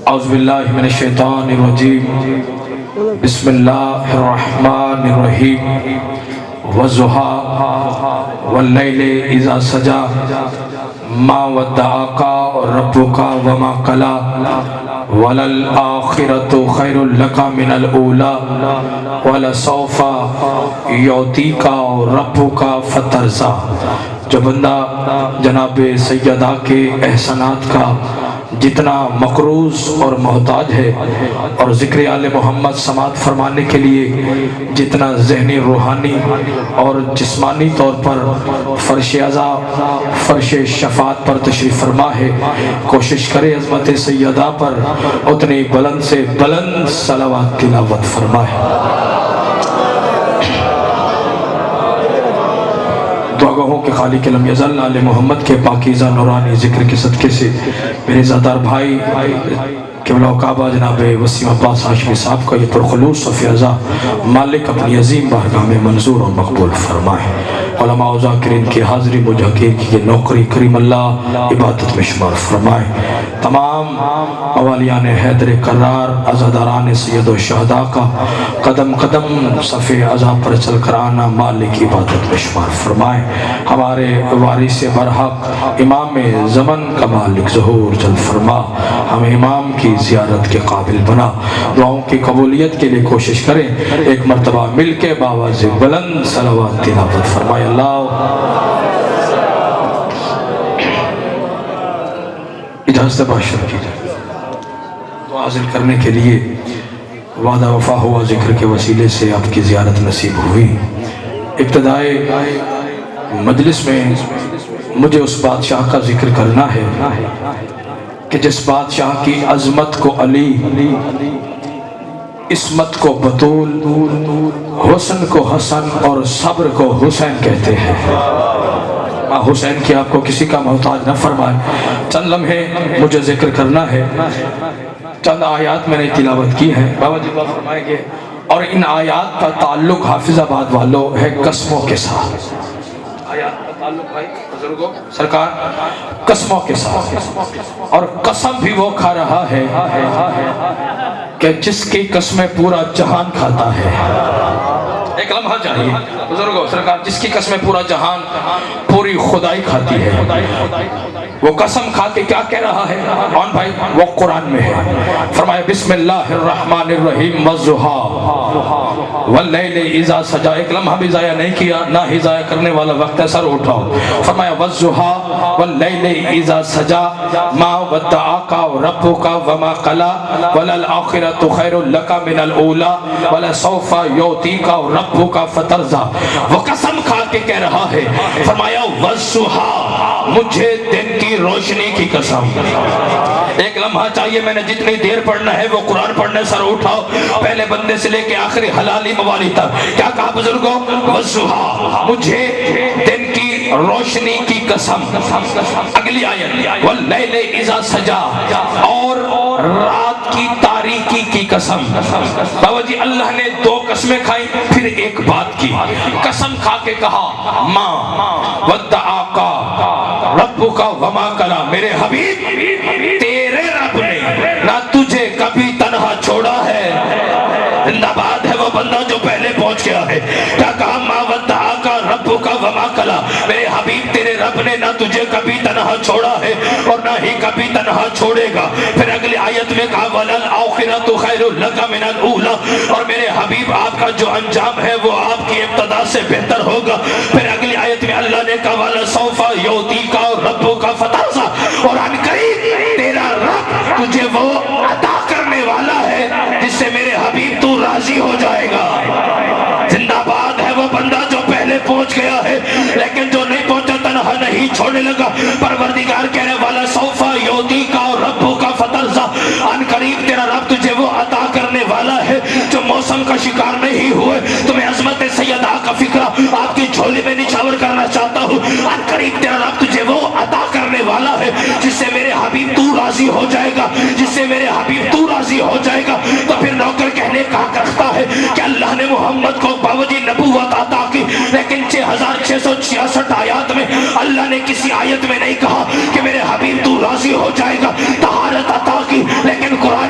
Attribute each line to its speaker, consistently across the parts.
Speaker 1: اعوذ باللہ من الشیطان الرجیم بسم اللہ الرحمن الرحیم والضحیٰ واللیل اذا سجا ما ودعاک ربک وما قلی وللآخرۃ خیر لک من الاولی ولسوف یعطیک ربک فترضی۔ جو بندہ جناب سیدہ کے احسانات کا جتنا مقروض اور محتاج ہے اور ذکر آل محمد سماعت فرمانے کے لیے جتنا ذہنی روحانی اور جسمانی طور پر فرش عزا فرش شفاعت پر تشریف فرما ہے، کوشش کرے عظمت سیدہ پر اتنی بلند سے بلند صلوات تلاوت فرمائے۔ دعاگاہوں کے خالق لم یزل آل محمد کے پاکیزہ نورانی ذکر کے صدقے سے میرے زادار بھائی قبلہ کعبہ جناب وسیم عباس ہاشمی صاحب کا یہ پرخلوص و فیضہ مالک اپنی عظیم بارگاہ میں منظور اور مقبول فرمائے۔ علماء و ذاکرین کی حاضری مجھے کی یہ نوکری کریم اللہ عبادت میں شمار فرمائے۔ تمام موالیان حیدر کرار عزاداران سید و شہداء کا قدم قدم صف عزا پر چل کر آنا مالک عبادت میں شمار فرمائے۔ ہمارے وارث برحق امام زمن کا مالک ظہور جلد فرما، ہمیں امام کی زیارت کے قابل بنا۔ دعاؤں کی قبولیت کے لیے کوشش کریں، ایک مرتبہ مل کے باواز بلند صلوات تلاوت فرمائے۔ اللہ اجازت باشر کی جائے دعا حاصل کرنے کے لیے وعدہ وفا ہوا ذکر کے وسیلے سے آپ کی زیارت نصیب ہوئی۔ ابتدائے مجلس میں مجھے اس بادشاہ کا ذکر کرنا ہے کہ جس بادشاہ کی عظمت کو علی، عصمت کو بطول، حسن کو حسن اور صبر کو حسین کہتے ہیں۔ حسین کی آپ کو کسی کا محتاج نہ فرمائے۔ چند لمحے مجھے ذکر کرنا ہے، چند آیات میں نے تلاوت کی ہے، بابا جی دعا فرمائیں گے، اور ان آیات کا تعلق حافظ آباد والوں ہے قسموں کے ساتھ۔ آیات کا تعلق بھائی بزرگوں سرکار قسموں کے ساتھ، اور قسم بھی وہ کھا رہا ہے کہ جس کی قسمیں پورا جہان کھاتا ہے۔ ایک لمحہ چاہیے بزرگوں سرکار، جس کی قسمیں پورا جہان پوری خدائی کھاتی ہے، وہ قسم کھا کے کیا کہہ رہا ہے؟ کون بھائی؟ وہ قرآن میں ہے۔ فرمایا بسم اللہ الرحمن الرحیم والضحیٰ واللیل اذا سجا۔ ایک لمحہ بھی ضائع نہیں کیا، نہ ہی ضائع کرنے والا وقت ہے، سر اٹھاؤ۔ فرمایا والضحیٰ واللیل اذا سجا ما ودعاک ربک وما قلی وللآخرۃ خیر لک من الاولی ولسوف یعطیک ربک فترضی۔ وہ قسم کھا کے کہہ رہا ہے، فرمایا والضحیٰ، مجھے دن کی روشنی کی قسم۔ ایک لمحہ چاہیے، میں نے جتنی دیر پڑھنا ہے وہ قرآن پڑھنے، سر اٹھاؤ، پہلے بندے سے لے کے آخری حلالی موالی تک۔ کیا کہا بزرگوں؟ والضحیٰ، مجھے دن کی روشنی کی قسم۔ اگلی آیت واللیل اذا سجا، اور رات کی تاریکی کی قسم۔ بابا جی اللہ نے دو قسمیں کھائیں، پھر ایک بات کی، قسم کھا کے کہا ما ودعاک ربک وما قلی، میرے حبیب تیرے رب نے نہ تجھے کبھی تنہا چھوڑا ہے۔ زندہ باد ہے وہ بندہ جو پہلے پہنچ گیا ہے۔ کیا کہا؟ ما ودعاک ربک وما قلی، میرے حبیب تیرے رب نے نہ تجھے کبھی تنہا چھوڑا ہے اور نہ ہی کبھی تنہا چھوڑے گا۔ پھر اگلی آیت میں کہا وَلَلْآخِرَةُ خَيْرٌ لَكَ مِنَ الْأُولَىٰ، اور میرے حبیب آپ کا جو انجام ہے وہ آپ کی ابتدا سے بہتر ہوگا۔ پھر اگلی آیت میں اللہ نے کہا وَلَسَوْفَ يُعْطِيكَ رَبُّكَ فَتَرْضَىٰ، اور ان قریب تیرا رب تجھے وہ عطا کرنے والا ہے جس سے میرے حبیب تو راضی ہو جائے گا۔ زندہ باد ہے وہ بندہ جو پہلے پہنچ گیا ہے، لیکن جو نہیں پہنچا تنہا نہیں چھوڑنے لگا۔ پروردگار کہہ رہے وَلَسَوْفَ يُعْطِيكَ رَبُّكَ فَتَرْضَىٰ، ان قریب تیرا رب تجھے وہ عطا کرنے والا ہے جو موسم کا شکار نہیں ہوئے۔ تمہیں عظمت سیدہ کا فکرہ آپ کی جھولی میں نچھاور کرنا چاہتا ہوں، ان قریب تیرا رب تجھے وہ عطا کرنے والا ہے جس سے میرے حبیب تو راضی ہو جائے گا، جس سے میرے حبیب تو راضی ہو جائے گا۔ تو پھر نوکر کہنے کا حق رکھتا ہے کہ اللہ نے محمد کو باوجہ نبوت عطا کی، لیکن 6666 آیات میں اللہ نے کسی آیت میں نہیں کہا کہ میرے حبیب تو راضی ہو جائے گا۔ طہارت عطا کی، لیکن قرآن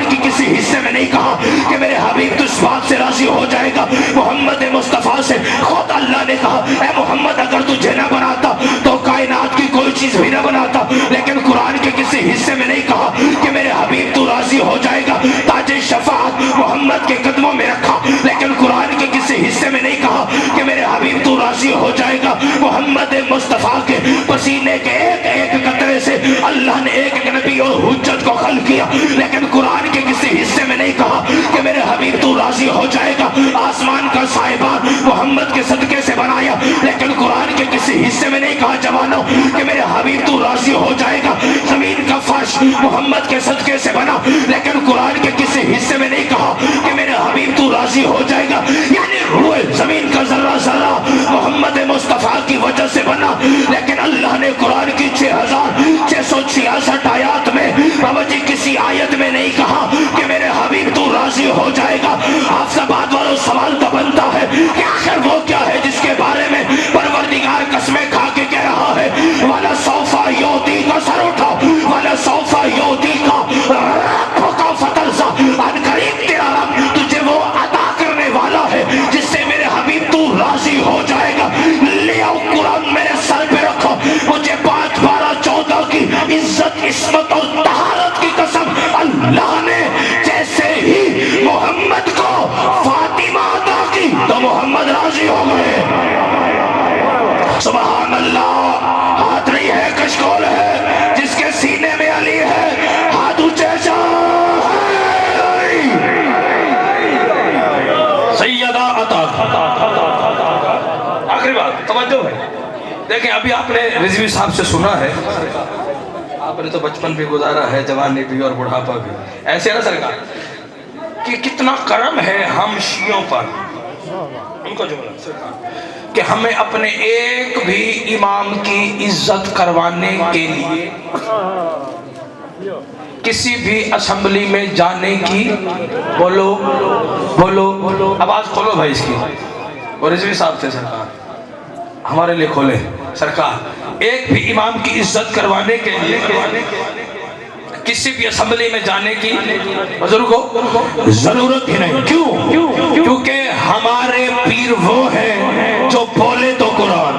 Speaker 1: کس بات سے راضی ہو جائے گا؟ محمد مصطفیٰ سے۔ خود اللہ نے کہا اے محمد اگر تجھے نہ بناتا تو کائنات کی کوئی چیز بھی نہ بناتا، لیکن قرآن کے کسی حصے میں نہیں کہا کہ میرے حبیب تو راضی ہو جائے گا۔ تاج شفاعت محمد کے قدموں میں رکھا، لیکن قرآن کے کسی حصے میں نہیں کہا کہ میرے حبیب تو راضی ہو جائے گا۔ محمد مصطفیٰ کے پسینے کے ایک ایک قطرے سے اللہ نے ایک ایک نبی اور حجت کو خلق کیا، لیکن قرآن کے کسی حصے میں نہیں کہا کہ میرے حبیب تو راضی ہو جائے گا۔ آسمان کا سائبان محمد کے صدقے سے بنایا، لیکن قرآن کے کسی حصے میں نہیں کہا جوانوں کہ میرے حبیب تو راضی ہو جائے گا۔ زمین کا فرش محمد کے صدقے سے بنا، لیکن قرآن کے کسی حصے میں نہیں کہا کہ میرے حبیب تو راضی ہو جائے گا۔ یعنی روئے زمین کا ذرہ ذرہ محمد مصطفیٰ کی وجہ سے بنا، لیکن اللہ نے قرآن کی 6666 آیات میں باوجہ کسی آیت میں نہیں کہا کہ میرے حبیب تو راضی ہو جائے گا۔ آپ سب بات والوں سوال تو بنتا ہے کہ آخر وہ کیا ہے جس کے بارے میں پروردگار قسمیں کھا کے کہہ رہا ہے وَلَا سَوْفَ يُعْطِيكَ، سر اٹھاؤ، وَلَا سَوْفَ يُعْطِيكَ رَبُّكَ فَتَرْضَىٰ، ان قریب تیرا رب تجھے وہ عطا کرنے والا ہے جس سے میرے حبیب تو راضی ہو جائے گا۔ لے آؤ قرآن میرے سر پہ رکھو، مجھے 5 12 14 کی عزت عصمت اور طہارت کی قسم اللہ نے جیسے ہی محمد کو فاطمہ عطا کی تو محمد راضی ہو گئے۔ سبحان اللہ، ہاتھ نہیں ہے کشکول ہے، جس کے سینے میں علی ہے ہاتھ اونچے سیدہ عطا۔ آخری بات توجہ ہے، دیکھیں ابھی آپ نے رضوی صاحب سے سنا ہے، آپ نے تو بچپن بھی گزارا ہے، جوانی بھی اور بڑھاپا بھی، ایسے نا سرکار کہ کتنا کرم ہے ہم شیعوں پر، ان کا جملہ سرکار کہ ہمیں اپنے ایک بھی امام کی عزت کروانے کے لیے کسی بھی اسمبلی میں جانے کی بولو بولو آواز کھولو بھائی اس کی، اور رضوی صاحب سے سرکار ہمارے لئے کھولے سرکار، ایک بھی امام کی عزت کروانے کے لیے کسی بھی اسمبلی میں جانے کی بزرگوں ضرورت ہی نہیں۔ کیوں؟ کیونکہ ہمارے پیر وہ ہیں جو بولے تو قرآن۔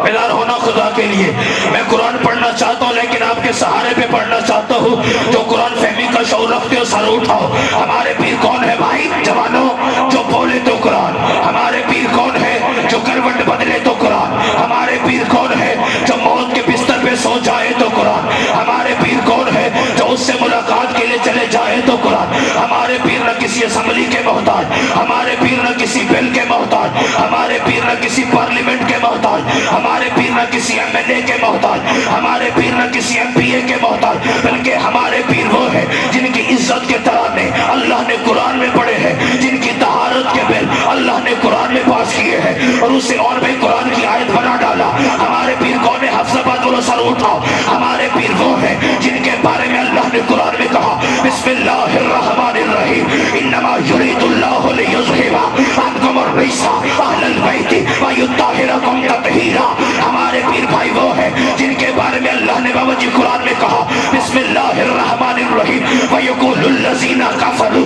Speaker 1: بیدار ہونا خدا کے لیے، میں قرآن پڑھنا چاہتا ہوں لیکن آپ کے سہارے پہ پڑھنا چاہتا ہوں، جو قرآن فہمی کا شعور رکھتے ہو سر اٹھاؤ۔ ہمارے پیر کون ہے بھائی جوانوں؟ جو بولے تو قرآن۔ ہمارے پیر کون ہے؟ جو کروٹ بدلے تو قرآن۔ ہمارے پیر کون ہے؟ جو موت کے بستر پہ سو جائے تو قرآن۔ ہمارے پیر کون ہے؟ جو اس سے ملاقات کے لیے چلے جائے تو قرآن۔ ہمارے پیر نہ کسی اسمبلی کے محتاج، ہمارے پیر نہ کسی بل کے محتاج، ہمارے پیر نہ کسی پارلیمنٹ کے محتاج، ہمارے پیر نہ کسی ایم ایل اے کے محتاج، ہمارے پیر نہ کسی ایم پی اے کے محتاج، بلکہ ہمارے پیر وہ ہیں جن کی عزت کے ترانے اللہ نے قرآن میں پڑھے ہیں، جن کی طہارت کے بل اللہ نے قرآن میں پاس کیے ہیں اور اسے اور بھی قرآن کی آیت بنا ڈالا۔ ہمارے پیر کون ہے؟ حفظ آباد والوں سر اٹھاؤ۔ ہمارے پیر وہ ہیں جن کے بارے میں اللہ نے قرآن میں کہا بسم اللہ الرحمن الرحیم انما یرید اللہ لیذھب عنکم الرجس اہل البیت ویطہرکم تطہیرا۔ ہمارے پیر بھائی وہ ہیں جن کے بارے میں اللہ نے باوجہ قرآن میں کہا بسم اللہ الرحمن الرحیم ویقول الذین کفروا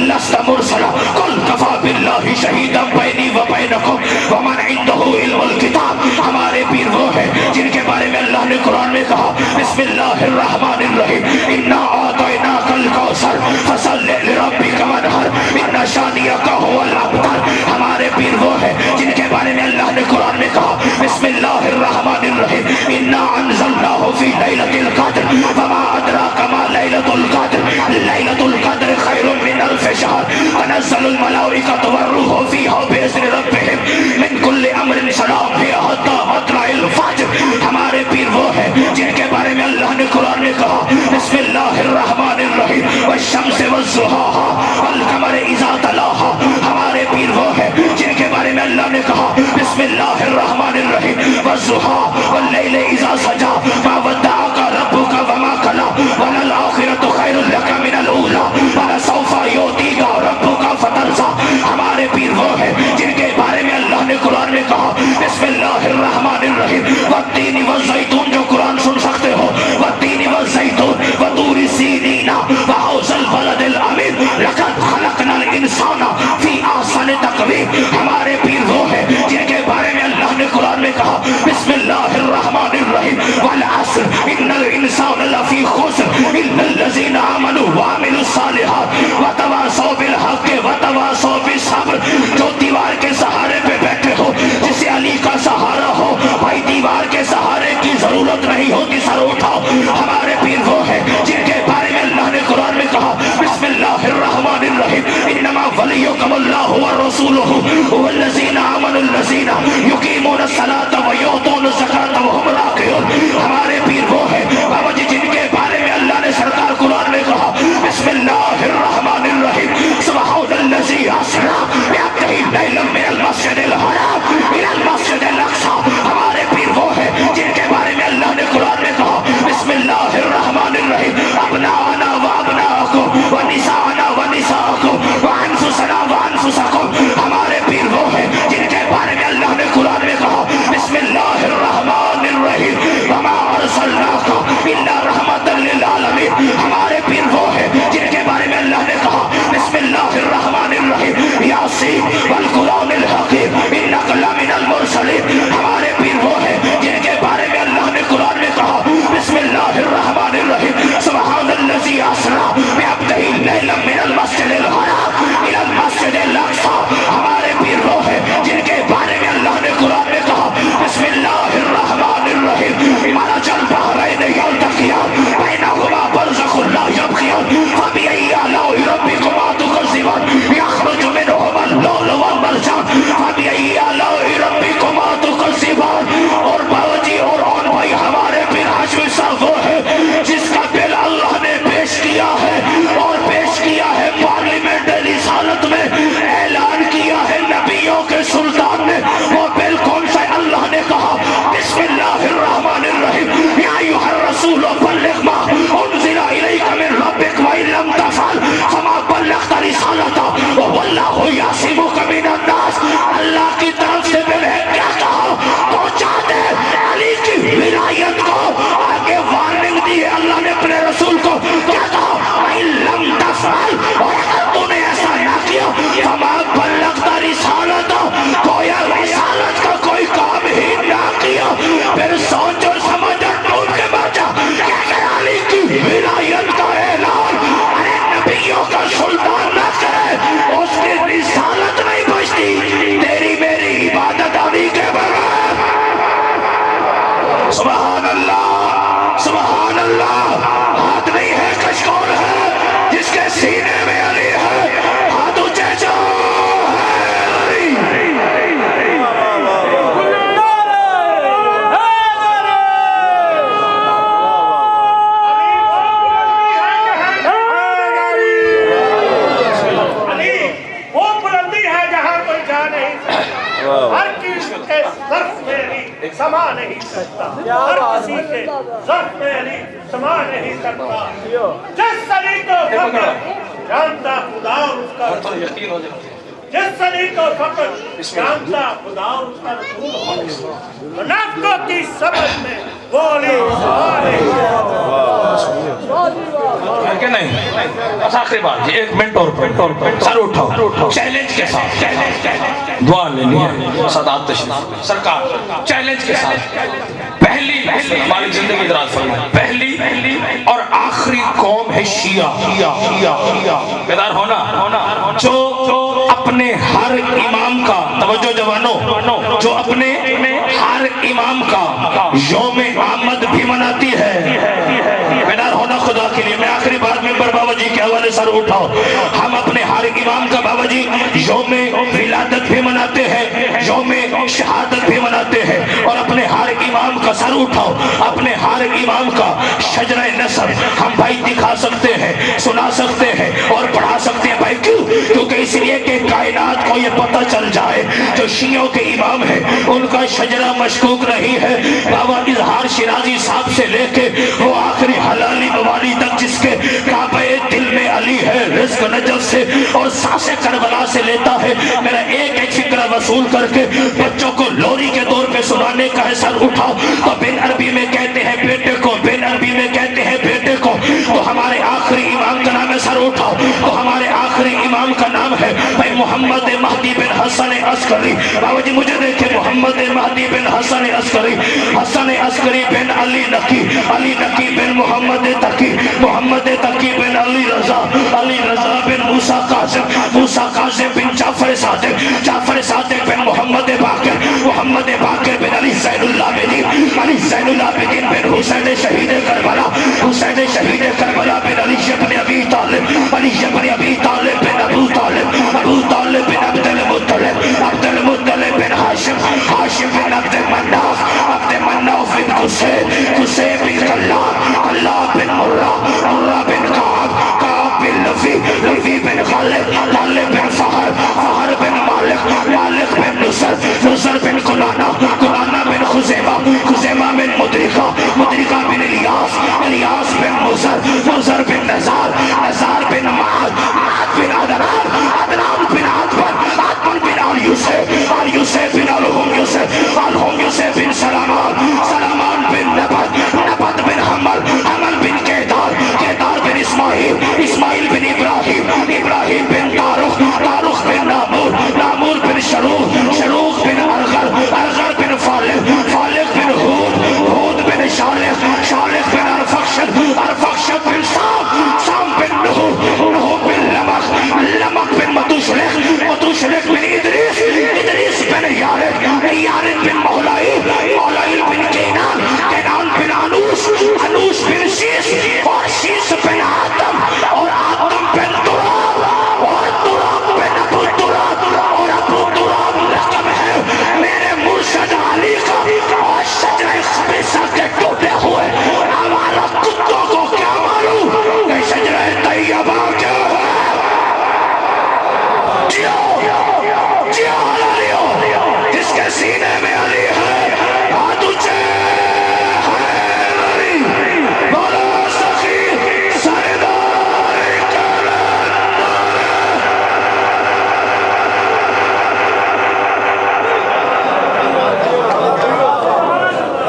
Speaker 1: لست مرسلا قل کفی باللہ شہیدا بینی وبینکم ومن عندہ علم الکتاب۔ ہمارے پیر وہ ہیں جن کے بارے میں اللہ نے قرآن میں کہا بسم اللہ الرحمن الرحیم انا اعطیناک الکوثر فصل لربک وانحر ان شانئک ھو الابتر۔ ہمارے پیر وہ ہیں جن کے بارے میں اللہ نے قرآن میں کہا بسم اللہ الرحمن الرحیم انا انزلناہ فی لیلۃ القدر وما ادراک ما لیلۃ القدر لیلۃ القدر خیر من الف شہر تنزل الملائکۃ والروح فیہا باذن ربہم من کل امر سلام ہی حتی مطلع الفجر۔ ہمارے پیر وہ ہیں جن کے بارے میں اللہ نے قرآن میں کہا بسم اللہ الرحمن الرحیم والشمس والضحاها والقمر اذا تلاها۔ ہمارے پیر وہ ہیں جن کے بارے میں اللہ نے کہا بسم اللہ الرحمن الرحیم والضحى واللیل اذا سجا ما ودعک ربک وما قلی وللآخرۃ خیر لک من الاولی ولسوف یعطیک ربک فترضی۔ ہمارے پیر وہ ہیں جن کے بارے میں اللہ نے قرآن میں کہا بسم اللہ الرحمن الرحیم والتین والزیتون، جو قرآن سن سکتے ہو، والتین والزیتون وطور سینین وہذا البلد الامین لقد خلقنا الانسان ورسوله والذین آمنوا الذین یقیمون الصلاۃ ویؤتون الزکاۃ وهم راکعون. ہمارے پیر وہ ہے بابا جی جن کے بارے میں اللہ نے سرکار قرآن میں کہا بسم اللہ الرحمن الرحیم سبحان الذی اسری بعبدہ لیلا من المسجد الحرام الی المسجد الاقصی. ہمارے پیر وہ ہے جن کے بارے میں اللہ نے قرآن میں کہا بسم اللہ الرحمن الرحیم ابناءنا وابناءکم ونساءنا ونساءکم وانفسنا وانفسکم. ہمارے پیر وہ ہے جن کے بارے میں اللہ نے قرآن میں کہا بسم اللہ الرحمن الرحیم وما ارسلناک الا رحمۃ للعالمین. ہمارے پیر وہ ہے جن کے بارے میں اللہ نے کہا بسم اللہ الرحمن الرحیم یاسین والقرآن الحکیم انک لمن المرسلین. ہمارے پیر وہ ہے جن کے بارے میں اللہ نے قرآن میں کہا بسم اللہ الرحمن الرحیم سبحان الذی اسری بعبدہ لیلا من المسجد الحرام الی المسجد الاقصی. ہمارے پیر وہ ہے جن کے بارے میں اللہ نے قرآن میں کہا بسم اللہ الرحمن الرحیم مرج البحرین یلتقیان بینہما برزخ لا یبغیان فبأی آلاء ربکما تکذبان یخرج منہما اللؤلؤ والمرجان فبأی آلاء ربکما تکذبان. اور باوجی اور بھائی ہمارے پیر ہاشمی صاحب وہ ہے جس کا بل اللہ نے پیش کیا ہے اور پیش کیا ہے پارلیمنٹ رسالت میں اعلان کیا ہے نبیوں کے سلطان نے. وہ بل کون سا ہے؟ اللہ نے کہا بسم اللہ الرحمن الرحیم یا ایھا الرسول بلغ ما انزل الیک من ربک وان لم تفعل فما بلغت رسالتہ واللہ یعصمک من الناس. اللہ کی طرف سے بل ہے کیا کہا پہنچا دے علی کی ولایت کو. آگے وارننگ دی ہے اللہ نے اپنے رسول کو کیا کہا وان لم تفعل اور اگر تو نے ایسا نہ کیا فما بلغت رسالتہ گویا رسالت کا کوئی کام ہی نہ کیا. پھر سوچ اور سمجھ اور ڈھونڈ کے مر جا کیا کہ علی کی ولایت کا اعلان ارے نبیوں کا سلطان نہ کرے اس کی رسالت نہیں بچتی تیری میری عبادت علی کے بغیر. سبحان اللہ سبحان اللہ. ہاتھ نہیں ہے کش کون ہے جس کے سینے میں علی ہے ہاتھ اونچے جو
Speaker 2: ہر کسی کے ظرف میں علی سما نہیں سکتا. ہر کسی کے ظرف میں علی سما نہیں سکتا. جس علی کو فقط جانتا خدا اور اس کا یقین ہو جائے جس علی کو فقط جانتا خدا اور اس کا رسول ہو منافقوں کی سمجھ میں وہ علی سما نہیں
Speaker 1: کہ نہیں. بس آخری بات ایک منٹ اور سر اٹھاؤ چیلنج کے ساتھ دعا لینی ہے سادات تشریف سرکار چیلنج کے ساتھ پہلی ہماری زندگی دراز فرمائے پہلی اور آخری قوم ہے شیعہ. بیدار ہونا جو اپنے ہر امام کا توجہ جوانوں جو اپنے ہر امام کا یوم آمد بھی مناتی ہے. بیدار ہونا خدا کے لیے. میں آخری بات ممبر بابا جی کے حوالے سر اٹھاؤ. ہم اپنے ہر امام کا بابا جی یوم ولادت بھی مناتے ہیں یوم شہادت بھی مناتے ہیں اور اپنے ہر امام کا سر اٹھاؤ اپنے ہر امام کا شجرہ نسب ہم بھائی دکھا سکتے ہیں سنا سکتے ہیں اور پڑھا سکتے ہیں بھائی. کیوں؟ کیونکہ اس لیے کہ کائنات کو یہ پتہ چل جائے جو شیعوں کے امام ہیں ان کا شجرہ مشکوک نہیں ہے. بابا اظہار شیرازی صاحب سے لے کے وہ آخری حلالی موالی تک جس کے کعبہ دل میں علی ہے رزق نجف سے اور سانس کربلا سے لیتا ہے. میرا ایک فکرہ وصول کر کے بچوں کو لوری کے دور پہ سنانے کا ہے. سر اٹھاؤ تو بن عربی میں کہتے ہیں بیٹے کو بن عربی میں کہتے ہیں بیٹے کو. تو ہمارے آخری امام کا نام ہے سر اٹھاؤ تو ہمارے آخری امام کا نام ہے بھائی محمد مہدی بن حسن عسکری. بابا جی مجھے دیکھیں محمد مہدی بن حسن عسکری حسن عسکری بن علی نقی علی نقی بن محمد تقی محمد تقی بن علی رضا بن موسیٰ قاسم بن جعفر صادق بن محمد باقر بن علی زین العابدین بن حسین شہید کربلا بن علی بن ابی طالب بن ابو طالب بن عبد المطلب حسن بن